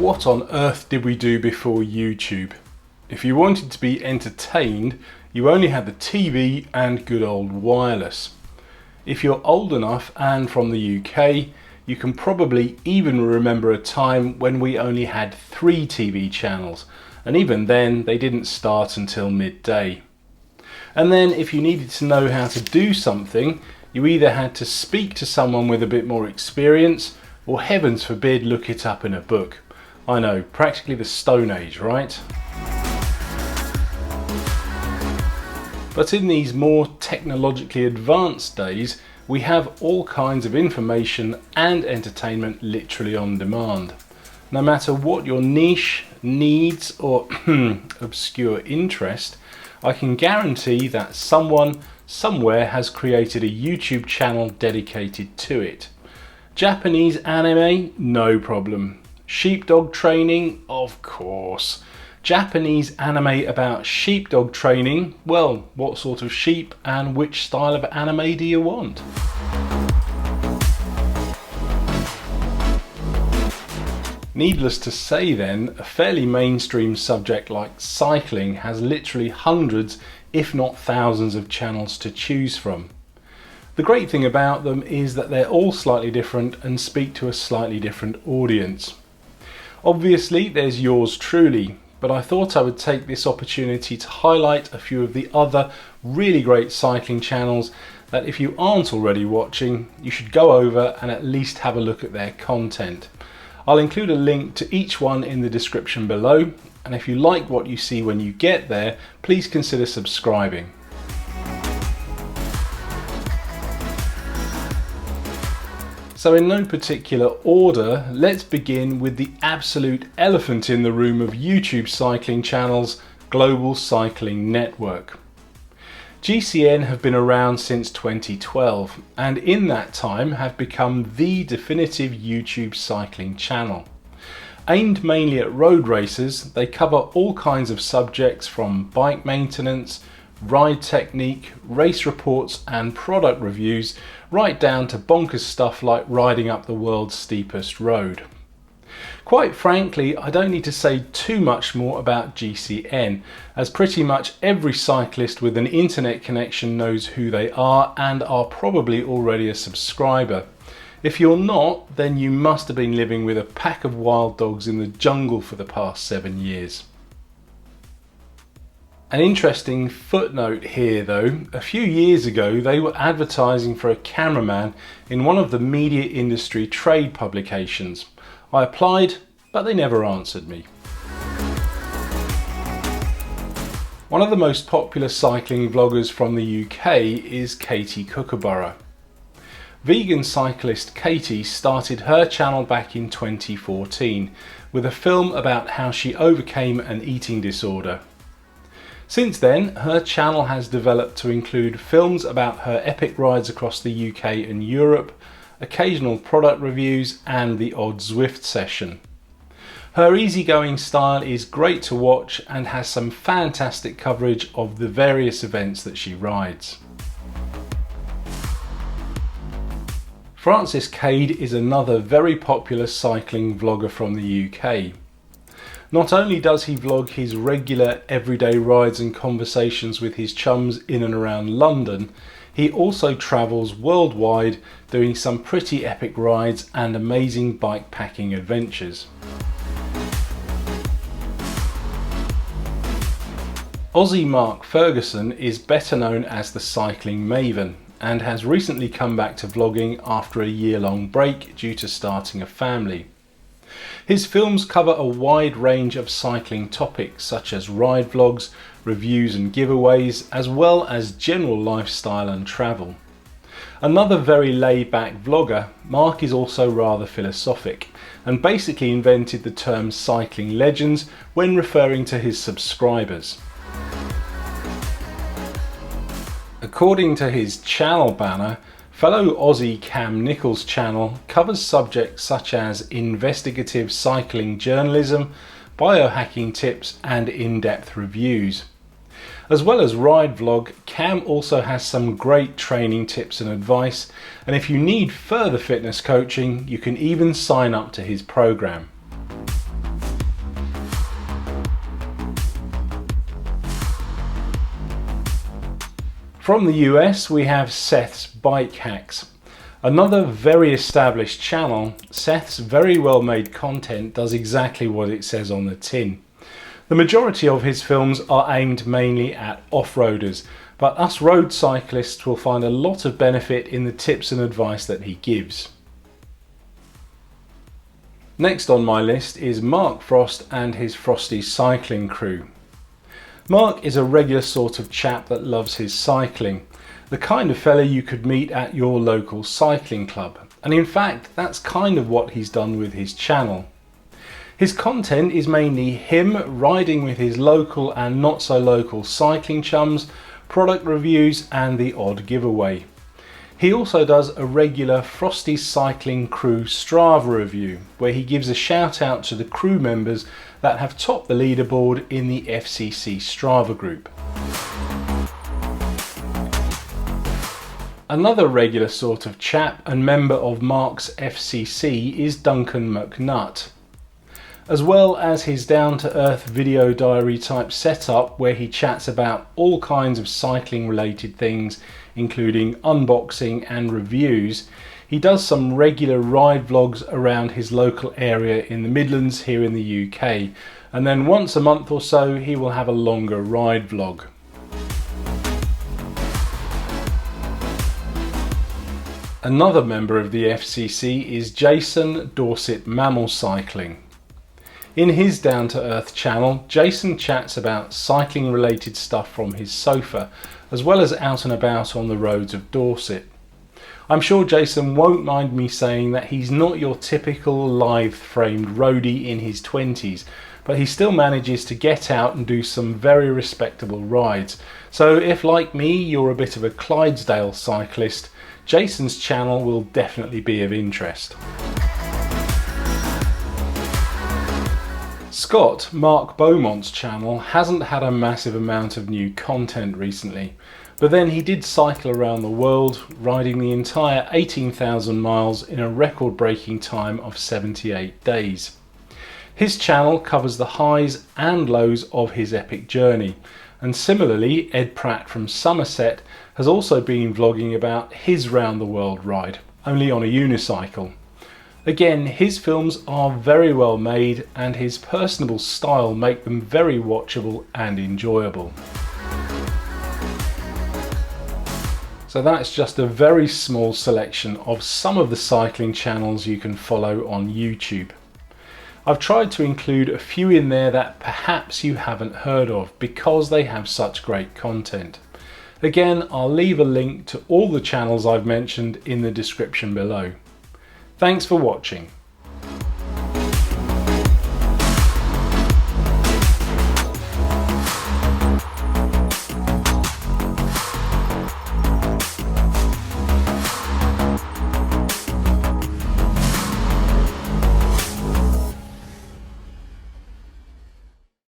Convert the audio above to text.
What on earth did we do before YouTube? If you wanted to be entertained, you only had the TV and good old wireless. If you're old enough and from the UK, you can probably even remember a time when we only had 3 TV channels, and even then they didn't start until midday. And then if you needed to know how to do something, you either had to speak to someone with a bit more experience, or heavens forbid, look it up in a book. I know, practically the Stone Age, right? But in these more technologically advanced days, we have all kinds of information and entertainment literally on demand. No matter what your niche, needs or obscure interest, I can guarantee that someone somewhere has created a YouTube channel dedicated to it. Japanese anime? No problem. Sheepdog training? Of course. Japanese anime about sheepdog training? Well, what sort of sheep and which style of anime do you want? Needless to say then, a fairly mainstream subject like cycling has literally hundreds, if not thousands of channels to choose from. The great thing about them is that they're all slightly different and speak to a slightly different audience. Obviously there's yours truly, but I thought I would take this opportunity to highlight a few of the other really great cycling channels that if you aren't already watching, you should go over and at least have a look at their content. I'll include a link to each one in the description below, and if you like what you see when you get there, please consider subscribing. So in no particular order, let's begin with the absolute elephant in the room of YouTube cycling channels, Global Cycling Network. GCN have been around since 2012 and in that time have become the definitive YouTube cycling channel. Aimed mainly at road races, they cover all kinds of subjects from bike maintenance, ride technique, race reports and product reviews, right down to bonkers stuff like riding up the world's steepest road. Quite frankly, I don't need to say too much more about GCN, as pretty much every cyclist with an internet connection knows who they are and are probably already a subscriber. If you're not, then you must have been living with a pack of wild dogs in the jungle for the past 7 years. An interesting footnote here though, a few years ago they were advertising for a cameraman in one of the media industry trade publications. I applied, but they never answered me. One of the most popular cycling vloggers from the UK is Katie Kookaburra. Vegan cyclist Katie started her channel back in 2014 with a film about how she overcame an eating disorder. Since then, her channel has developed to include films about her epic rides across the UK and Europe, occasional product reviews and the odd Zwift session. Her easygoing style is great to watch and has some fantastic coverage of the various events that she rides. Francis Cade is another very popular cycling vlogger from the UK. Not only does he vlog his regular everyday rides and conversations with his chums in and around London, he also travels worldwide doing some pretty epic rides and amazing bike packing adventures. Aussie Mark Ferguson is better known as the Cycling Maven and has recently come back to vlogging after a year-long break due to starting a family. His films cover a wide range of cycling topics such as ride vlogs, reviews and giveaways, as well as general lifestyle and travel. Another very laid-back vlogger, Mark is also rather philosophic and basically invented the term cycling legends when referring to his subscribers. According to his channel banner, fellow Aussie Cam Nichols' channel covers subjects such as investigative cycling journalism, biohacking tips and in-depth reviews. As well as ride vlog, Cam also has some great training tips and advice, and if you need further fitness coaching, you can even sign up to his program. From the US we have Seth's Bike Hacks. Another very established channel. Seth's very well made content does exactly what it says on the tin. The majority of his films are aimed mainly at off-roaders, but us road cyclists will find a lot of benefit in the tips and advice that he gives. Next on my list is Mark Frost and his Frosty cycling crew. Mark is a regular sort of chap that loves his cycling, the kind of fella you could meet at your local cycling club, and in fact that's kind of what he's done with his channel. His content is mainly him riding with his local and not so local cycling chums, product reviews and the odd giveaway. He also does a regular Frosty Cycling Crew Strava review where he gives a shout out to the crew members that have topped the leaderboard in the FCC Strava group. Another regular sort of chap and member of Mark's FCC is Duncan McNutt, as well as his down-to-earth video diary type setup where he chats about all kinds of cycling related things including unboxing and reviews. He does some regular ride vlogs around his local area in the Midlands here in the UK, and then once a month or so he will have a longer ride vlog. Another member of the FCC is Jason Dorset Mammal Cycling. In his down-to-earth channel, Jason chats about cycling related stuff from his sofa, as well as out and about on the roads of Dorset. I'm sure Jason won't mind me saying that he's not your typical lithe-framed roadie in his 20s, but he still manages to get out and do some very respectable rides. So if, like me, you're a bit of a Clydesdale cyclist, Jason's channel will definitely be of interest. Scott, Mark Beaumont's channel, hasn't had a massive amount of new content recently, but then he did cycle around the world, riding the entire 18,000 miles in a record-breaking time of 78 days. His channel covers the highs and lows of his epic journey, and similarly Ed Pratt from Somerset has also been vlogging about his round the world ride, only on a unicycle. Again, his films are very well made and his personable style make them very watchable and enjoyable. So that's just a very small selection of some of the cycling channels you can follow on YouTube. I've tried to include a few in there that perhaps you haven't heard of because they have such great content. Again, I'll leave a link to all the channels I've mentioned in the description below. Thanks for watching.